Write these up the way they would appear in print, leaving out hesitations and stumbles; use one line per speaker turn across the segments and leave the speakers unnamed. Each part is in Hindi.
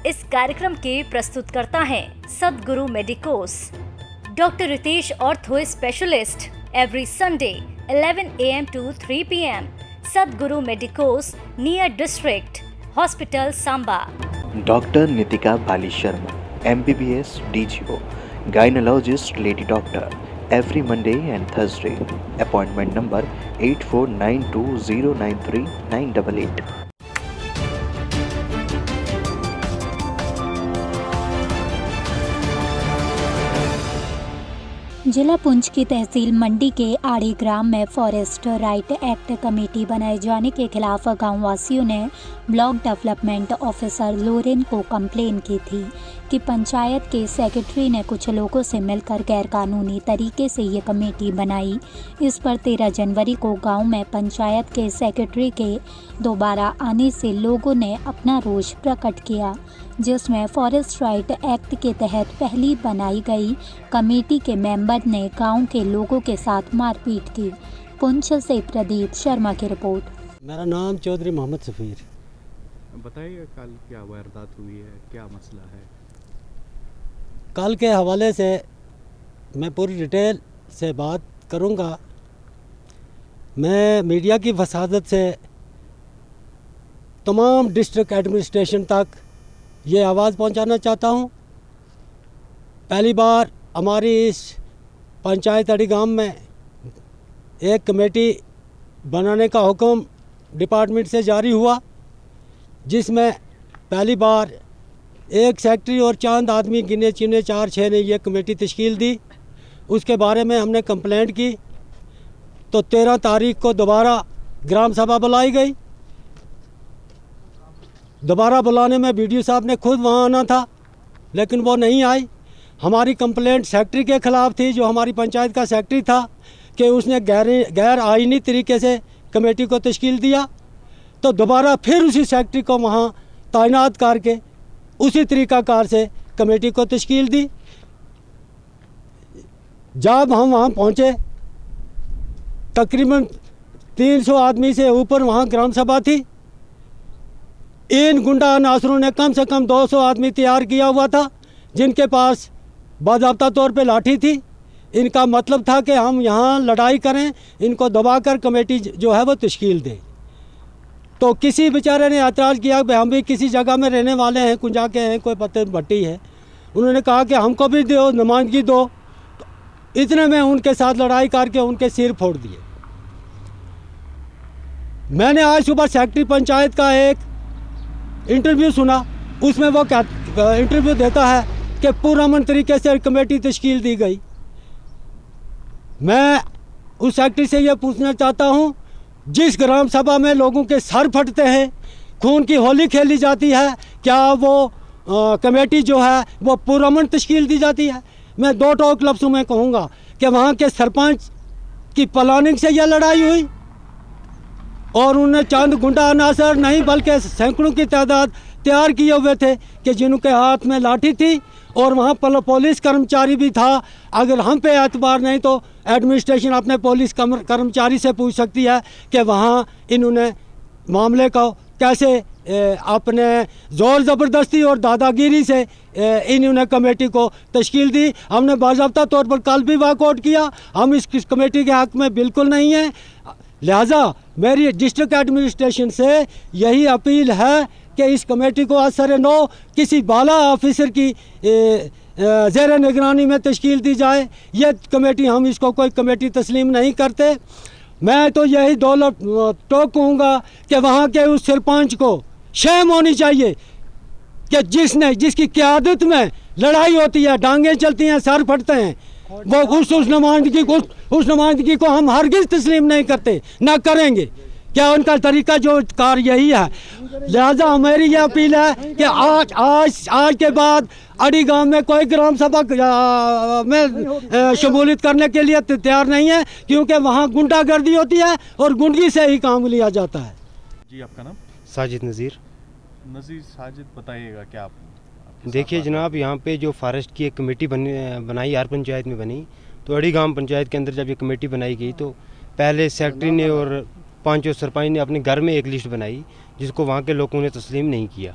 इस कार्यक्रम के प्रस्तुतकर्ता हैं Sadguru Medicos, doctor Ritesh ortho specialist, every Sunday 11 AM to 3 PM, Sadguru Medicos, near district hospital, Samba.
Doctor Nitika Bali Sharma, MBBS DGO, gynaecologist lady doctor, every Monday and Thursday. Appointment number 8492093988.
जिला पुंछ की तहसील मंडी के आड़ी ग्राम में फॉरेस्ट राइट एक्ट कमेटी बनाए जाने के खिलाफ गांव वासियों ने ब्लॉक डेवलपमेंट ऑफिसर लोरेन को कंप्लेन की थी कि पंचायत के सेक्रेटरी ने कुछ लोगों से मिलकर गैरकानूनी तरीके से ये कमेटी बनाई। इस पर 13 जनवरी को गांव में पंचायत के सेक्रेटरी के दोबारा आने से लोगों ने अपना रोष प्रकट किया, जिसमें फॉरेस्ट राइट एक्ट के तहत पहली बनाई गई कमेटी के मेंबर ने गांव के लोगों के साथ मारपीट की। पुंछ से प्रदीप शर्मा की रिपोर्ट।
मेरा नाम चौधरी मोहम्मद सफ़ीर।
बताइए कल क्या वारदात हुई है, क्या मसला है?
कल के हवाले से मैं पूरी डिटेल से बात करूंगा। मैं मीडिया की वसादत से तमाम डिस्ट्रिक्ट एडमिनिस्ट्रेशन तक ये आवाज़ पहुंचाना चाहता हूं। पहली बार हमारी इस पंचायत अड़ी गांव में एक कमेटी बनाने का हुक्म डिपार्टमेंट से जारी हुआ, जिसमें पहली बार एक सेक्रेटरी और चंद आदमी गिने चुने 4-6 ने ये कमेटी तश्कील दी। उसके बारे में हमने कंप्लेंट की तो 13 तारीख को दोबारा ग्राम सभा बुलाई गई। दोबारा बुलाने में BDO साहब ने खुद वहाँ आना था, लेकिन वो नहीं आई। हमारी कंप्लेंट सेक्रेटरी के ख़िलाफ़ थी, जो हमारी पंचायत का सेक्रेटरी था, कि उसने गैर आईनी तरीके से कमेटी को तश्कील दिया। तो दोबारा फिर उसी सेक्रेटरी को वहाँ तैनात करके उसी तरीक़ाकार से कमेटी को तश्कील दी। जब हम वहाँ पहुँचे, तकरीबन 300 आदमी से ऊपर वहाँ ग्राम सभा थी। इन गुंडा अनासरों ने कम से कम 200 आदमी तैयार किया हुआ था, जिनके पास बाज़ाब्ता तौर पे लाठी थी। इनका मतलब था कि हम यहाँ लड़ाई करें, इनको दबाकर कमेटी जो है वो तश्कील दें। तो किसी बेचारे ने एतराज़ किया कि हम भी किसी जगह में रहने वाले हैं, कुंजा के हैं, कोई पत्थर भट्टी है। उन्होंने कहा कि हमको भी दो, नुमाइंदगी दो। तो इतने में उनके साथ लड़ाई करके उनके सिर फोड़ दिए। मैंने आज सुबह सेक्रेटरी पंचायत का एक इंटरव्यू सुना। उसमें वो इंटरव्यू देता है कि पुरअमन तरीके से कमेटी तश्कील दी गई। मैं उस सेक्रेटरी से ये पूछना चाहता हूँ, जिस ग्राम सभा में लोगों के सर फटते हैं, खून की होली खेली जाती है, क्या वो कमेटी जो है वो पुरअमन तश्कील दी जाती है? मैं 2 टोक लफ्ज़ों में कहूँगा कि वहाँ के सरपंच की प्लानिंग से यह लड़ाई हुई और उन्हें चंद गुंडा अनासर नहीं बल्कि सैकड़ों की तादाद तैयार किए हुए थे कि जिनके हाथ में लाठी थी और वहाँ पुलिस कर्मचारी भी था। अगर हम पे एतबार नहीं तो एडमिनिस्ट्रेशन अपने पुलिस कर्मचारी से पूछ सकती है कि वहाँ इन्होंने मामले को कैसे अपने ज़ोर ज़बरदस्ती और दादागिरी से इन्होंने कमेटी को तश्कील दी। हमने बाज़ाब्ता तौर पर कल भी वॉकआउट किया। हम इस कमेटी के हक़ में बिल्कुल नहीं हैं। लिहाजा मेरी डिस्ट्रिक्ट एडमिनिस्ट्रेशन से यही अपील है कि इस कमेटी को असर-ए-नौ किसी बाला ऑफिसर की ज़ेर निगरानी में तश्कील दी जाए। ये कमेटी, हम इसको कोई कमेटी तस्लीम नहीं करते। मैं तो यही टोक कहूँगा कि वहाँ के उस सरपंच को शर्म होनी चाहिए कि जिसकी क़यादत में लड़ाई होती है, डांगें चलती हैं, सर फटते हैं, वो उस नुमाइंदगी को हम हरगिज़ तस्लीम नहीं करते, ना करेंगे। क्या उनका तरीका जो कार यही है? लिहाजा मेरी ये अपील है कि आज के बाद अड़ी गांव में कोई ग्राम सभा में शमूलियत करने के लिए तैयार नहीं है, क्योंकि वहाँ गुंडागर्दी होती है और गुंडगी से ही काम लिया जाता है।
जी, आपका नाम?
साजिद नज़ीर।
साजिद, बताइएगा क्या आप?
देखिए जनाब, यहाँ पे जो फॉरेस्ट की एक कमेटी बनाई हर पंचायत में बनी, तो अड़ी गांव पंचायत के अंदर जब ये कमेटी बनाई गई तो पहले सेक्रेटरी ने और 5 सरपंच ने अपने घर में एक लिस्ट बनाई, जिसको वहाँ के लोगों ने तस्लीम नहीं किया।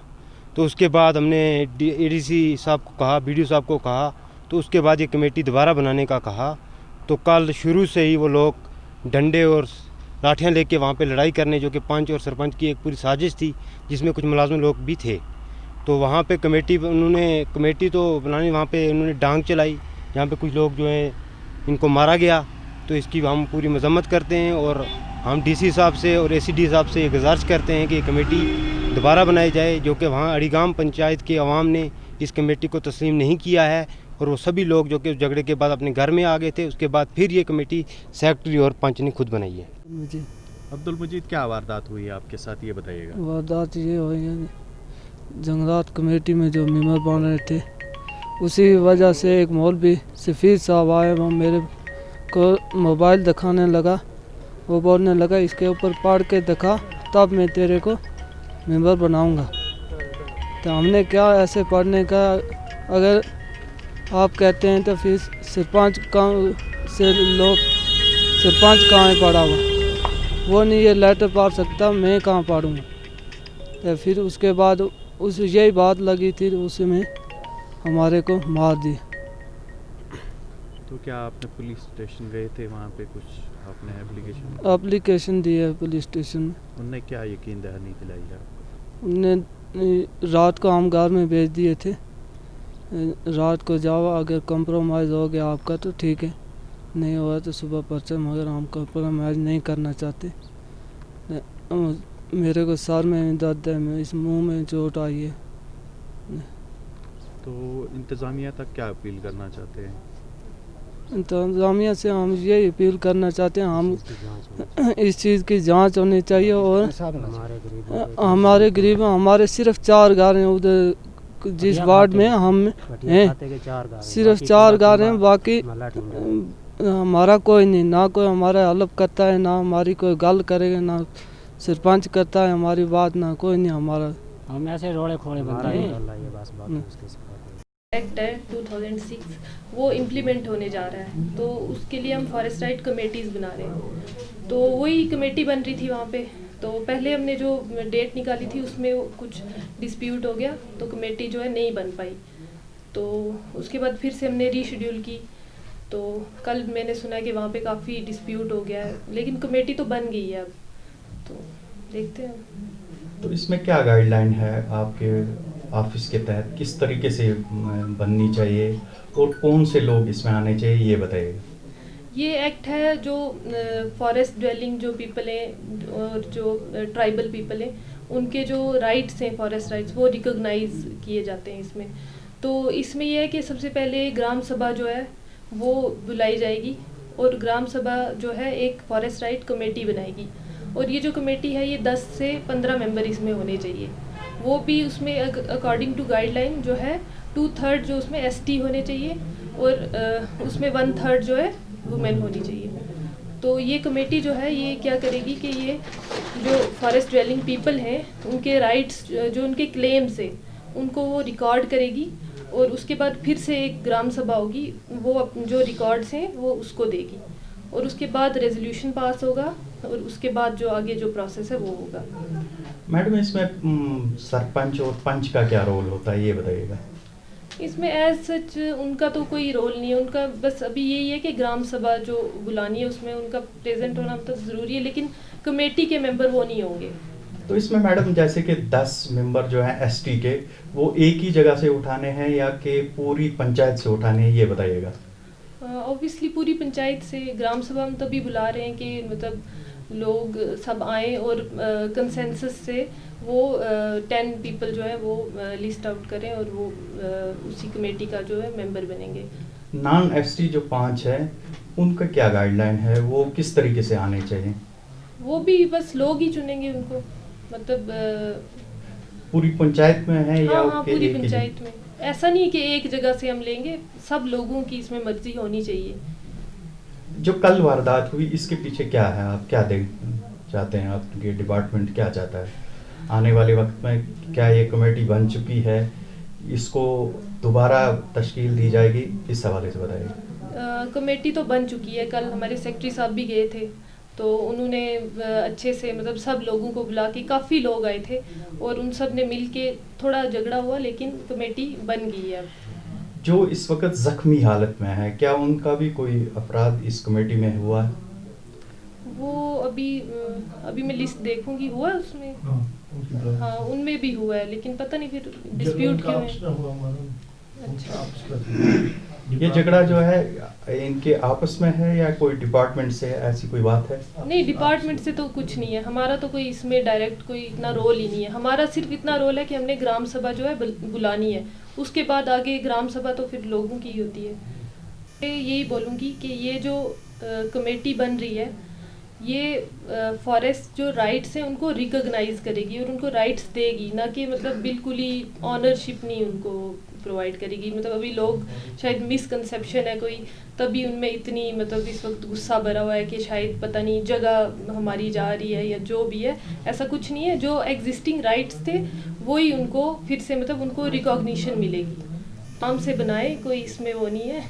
तो उसके बाद हमने एडीसी साहब को कहा, बीडीओ साहब को कहा, तो उसके बाद ये कमेटी दोबारा बनाने का कहा। तो कल शुरू से ही वो लोग डंडे और लाठियाँ लेके वहाँ पे लड़ाई करने, जो कि पंच और सरपंच की एक पूरी साजिश थी, जिसमें कुछ मुलाजिम लोग भी थे। तो वहाँ पे कमेटी तो बनाने, वहाँ पे उन्होंने डांग चलाई, जहाँ पे कुछ लोग जो हैं इनको मारा गया। तो इसकी हम पूरी मजम्मत करते हैं और हम डीसी साहब से और एसीडी साहब से गुजारिश करते हैं कि कमेटी दोबारा बनाई जाए, जो कि वहाँ अड़ीगाम पंचायत के अवाम ने इस कमेटी को तस्लीम नहीं किया है और वो सभी लोग जो कि झगड़े के बाद अपने घर में आ गए थे, उसके बाद फिर ये कमेटी सेक्रेटरी और पंच ने खुद बनाई है।
मुझे
अब्दुल मजीद, क्या वारदात हुई है आपके साथ, ये बताइएगा।
वारदात ये हुई है, जंगलात कमेटी में जो मेंबर बन रहे थे, उसी वजह से एक मौलवी सफ़ीर साहब आए, वो मेरे को मोबाइल दिखाने लगा। वो बोलने लगा इसके ऊपर पढ़ के दिखा तब मैं तेरे को मेंबर बनाऊंगा। तो हमने क्या ऐसे पढ़ने का, अगर आप कहते हैं तो फिर सरपंच कहाँ है पढ़ा हुआ, वो नहीं ये लेटर पढ़ सकता, मैं कहाँ पढ़ूँगा। तो फिर उसके बाद उस यही बात लगी थी, उसमें हमारे को मार दी।
तो क्या आपने पुलिस स्टेशन गए थे, वहाँ पे कुछ आपने
एप्लीकेशन दी है पुलिस स्टेशन में।
उनने क्या यकीन दहानी दिलाई है आपको?
उनने रात को हम घर में भेज दिए थे, रात को जाओ, अगर कंप्रोमाइज़ हो गया आपका तो ठीक है, नहीं हुआ तो सुबह पर्चा, मगर हम कंप्रोमाइज़ नहीं करना चाहते। मेरे को सर में दर्द है, मैं इस मुंह में चोट आई है।
तो इंतज़ामिया तक क्या अपील करना चाहते हैं?
इंतज़ामिया से हम ये अपील करना चाहते हैं, हम इस चीज़ की जांच होनी चाहिए। और हमारे गरीब, हमारे सिर्फ 4 घर हैं उधर जिस वार्ड में हम हैं, सिर्फ 4 घर हैं, बाकी हमारा कोई नहीं, ना कोई हमारा हेल्प करता है, ना हमारी कोई गल करेगा, ना सरपंच करता है हमारी बात, ना कोई नहीं हमारा।
हम ऐसे रोड़े खोड़े बनता है।
एक्ट है 2006, वो इम्प्लीमेंट होने जा रहा है, तो उसके लिए हम फॉरेस्ट राइट कमेटीज़ बना रहे हैं। तो वही कमेटी बन रही थी वहाँ पे, तो पहले हमने जो डेट निकाली थी उसमें कुछ डिस्प्यूट हो गया, तो कमेटी जो है नहीं बन पाई। तो उसके बाद फिर से हमने रीशेड्यूल की, तो कल मैंने सुना कि वहाँ पे काफ़ी डिस्प्यूट हो गया है, लेकिन कमेटी तो बन गई है अब, तो देखते हैं।
तो इसमें क्या गाइडलाइन है आपके ऑफिस के तहत, किस तरीके से बननी चाहिए और कौन से लोग इसमें आने चाहिए, ये बताइएगा।
ये एक्ट है जो फॉरेस्ट ड्वेलिंग जो पीपल हैं और जो ट्राइबल पीपल हैं, उनके जो राइट्स हैं, फॉरेस्ट राइट्स, वो रिकॉग्नाइज किए जाते हैं इसमें। तो इसमें यह है कि सबसे पहले ग्राम सभा जो है वो बुलाई जाएगी, और ग्राम सभा जो है एक फॉरेस्ट राइट कमेटी बनाएगी, और ये जो कमेटी है ये 10 से 15 मेंबर इसमें होने चाहिए। वो भी उसमें अकॉर्डिंग टू गाइडलाइन जो है 2/3 जो उसमें एसटी होने चाहिए, और उसमें 1/3 जो है वुमेन होनी चाहिए। तो ये कमेटी जो है ये क्या करेगी कि ये जो फॉरेस्ट ड्वेलिंग पीपल हैं उनके राइट्स, जो उनके क्लेम्स हैं, उनको वो रिकॉर्ड करेगी, और उसके बाद फिर से एक ग्राम सभा होगी, वो जो रिकॉर्ड्स हैं वो उसको देगी, और उसके बाद रेजोल्यूशन पास होगा, और उसके बाद जो आगे जो प्रोसेस है वो होगा।
मैडम, इसमें सरपंच और पंच का क्या रोल होता है, ये बताइएगा।
इसमें एज सच उनका तो कोई रोल नहीं है, उनका बस अभी यही है कि ग्राम सभा जो बुलानी है उसमें उनका प्रेजेंट होना तो ज़रूरी है, लेकिन कमेटी के मेंबर वो नहीं होंगे।
तो इसमें मैडम जैसे कि 10 मेंबर जो हैं एसटी के, वो एक ही जगह से उठाने हैं या कि पूरी पंचायत से उठाने हैं, ये बताइएगा।
ऑब्वियसली पूरी पंचायत से। ग्राम सभा हम तभी बुला रहे हैं कि मतलब लोग सब आएँ, और कंसेंसस से वो 10 पीपल जो है वो लिस्ट आउट करें, और वो उसी कमेटी का जो है मेंबर बनेंगे।
नॉन एसटी जो 5 है उनका क्या गाइडलाइन है, वो किस तरीके से आने चाहिए?
वो भी बस लोग ही चुनेंगे उनको, मतलब
पूरी पंचायत में है या
हाँ, पूरी पंचायत में। ऐसा नहीं कि एक जगह से हम लेंगे, सब लोगों की इसमें मर्जी होनी चाहिए।
जो कल वारदात हुई इसके पीछे क्या है, आप क्या देख चाहते हैं, आपके डिपार्टमेंट क्या चाहता है आने वाले वक्त में? क्या ये कमेटी बन चुकी है, इसको दोबारा तश्कील दी जाएगी, इस हवाले से बताइए।
कमेटी तो बन चुकी है, कल हमारे सेक्रेटरी साहब भी गए थे, तो उन्होंने अच्छे से मतलब सब लोगों को बुला के, काफ़ी लोग आए थे और उन सब ने मिल के थोड़ा झगड़ा हुआ, लेकिन कमेटी बन गई है अब।
जो इस वक्त जख्मी हालत में है, क्या उनका भी कोई अपराध इस कमेटी में हुआ है?
वो अभी मैं लिस्ट देखूंगी, हुआ है उसमें, हाँ उनमें भी हुआ है, लेकिन पता नहीं फिर डिस्प्यूट क्यों है। अच्छा,
ये झगड़ा जो है इनके आपस में है या कोई डिपार्टमेंट से है, ऐसी कोई बात है?
नहीं, डिपार्टमेंट से तो कुछ नहीं है, हमारा तो कोई इसमें डायरेक्ट कोई इतना रोल ही नहीं है। हमारा सिर्फ इतना रोल है कि हमने ग्राम सभा जो है बुलानी है, उसके बाद आगे ग्राम सभा तो फिर लोगों की होती है। मैं यही बोलूँगी कि ये जो कमेटी बन रही है, ये फॉरेस्ट जो राइट्स हैं उनको रिकॉग्नाइज करेगी और उनको राइट्स देगी, ना कि मतलब बिल्कुल ही ऑनरशिप नहीं उनको प्रोवाइड करेगी। मतलब अभी लोग शायद मिसकंसेप्शन है कोई, तभी उनमें इतनी मतलब इस वक्त गुस्सा भरा हुआ है कि शायद पता नहीं जगह हमारी जा रही है या जो भी है। ऐसा कुछ नहीं है, जो एग्जिस्टिंग राइट्स थे वही उनको फिर से मतलब उनको रिकॉग्निशन मिलेगी। नाम से बनाए, कोई इसमें वो नहीं है।